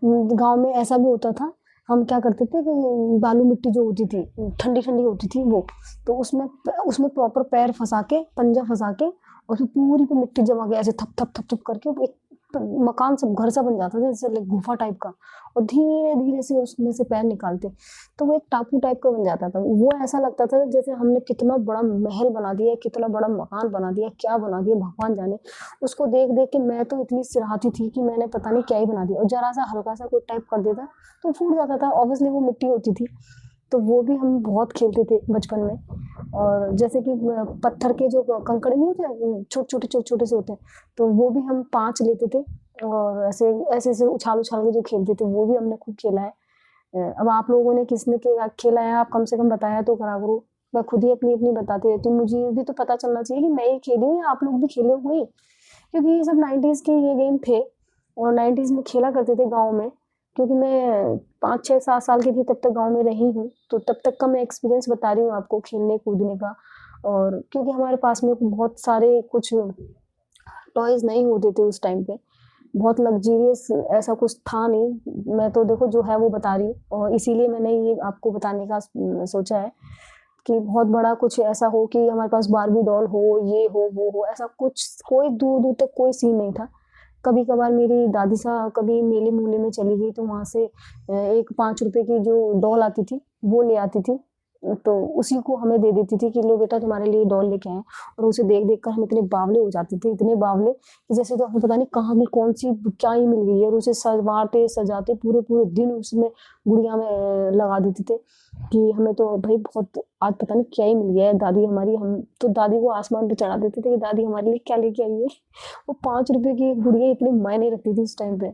गाँव में ऐसा भी होता था, हम क्या करते थे कि बालू मिट्टी जो होती थी, ठंडी-ठंडी होती थी वो, तो उसमें उसमें प्रॉपर पैर फँसा के, पंजा फँसा के और उसमें पूरी पे मिट्टी जमा के ऐसे थप-थप करके एक मकान सा, घर सा बन जाता था, जैसे लाइक गुफा टाइप का, और धीरे-धीरे से उसमें से पैर निकालते, तो वो एक टापू टाइप का बन जाता था। वो ऐसा लगता था जैसे हमने कितना बड़ा महल बना दिया, कितना बड़ा मकान बना दिया, क्या बना दिया भगवान जाने। उसको देख-देख के मैं तो इतनी सिरहाती थी कि मैंने पता नहीं क्या ही बना दिया, और ज़रा-सा हल्का-सा कोई टाइप कर देता तो फूट जाता था, ऑब्वियसली वो मिट्टी होती थी। तो वो भी हम बहुत खेलते थे बचपन में। और जैसे कि पत्थर के जो कंकड़ नहीं होते, छोटे-छोटे से होते हैं, तो वो भी हम 5 लेते थे और ऐसे-ऐसे उछाल-उछाल के जो खेलते थे, वो भी हमने खूब खेला है। अब आप लोगों ने किसने क्या खेला है, आप कम से कम बताया तो करा करो। मैं खुद ही अपनी-अपनी बताती रहती हूँ, मुझे भी तो पता चलना चाहिए कि मैं ही खेली हूँ या आप लोग भी खेले होंगे। क्योंकि ये सब 90s के ये गेम थे और 90s में खेला करते थे गाँव में। क्योंकि मैं 5, 6, 7 साल की थी तब तक गाँव में रही हूँ, तो तब तक का मैं एक्सपीरियंस बता रही हूँ आपको खेलने-कूदने का। और क्योंकि हमारे पास में बहुत सारे कुछ टॉयज़ नहीं होते थे उस टाइम पे, बहुत लग्ज़रियस ऐसा कुछ था नहीं। मैं तो देखो जो है वो बता रही हूँ, और इसीलिए मैंने ये आपको बताने का सोचा है कि बहुत बड़ा कुछ ऐसा हो कि हमारे पास बार्बी डॉल हो, ये हो, वो हो, ऐसा कुछ कोई दूर-दूर तक कोई सीन नहीं था। कभी-कभार मेरी दादी सा कभी मेले-मूले में चली गई तो वहाँ से एक ₹5 की जो डॉल आती थी, वो ले आती थी। तो उसी को हमें दे देती थी कि लो बेटा तुम्हारे लिए डॉल लेके आए हैं, और उसे देख-देख कर हम इतने बावले हो जाते थे, इतने बावले कि जैसे तो हमें पता नहीं कहाँ की कौन-सी क्या ही मिल गई है, और उसे सजाते पूरे-पूरे दिन उसमें गुड़िया में लगा देते थे कि हमें तो भई बहुत आज पता नहीं क्या ही मिल गया है दादी हमारी। हम तो दादी को आसमान पे चढ़ा देते थे कि दादी हमारे लिए क्या लेके आई है। वो ₹5 की गुड़िया इतनी मायने रखती थी उस टाइम पे।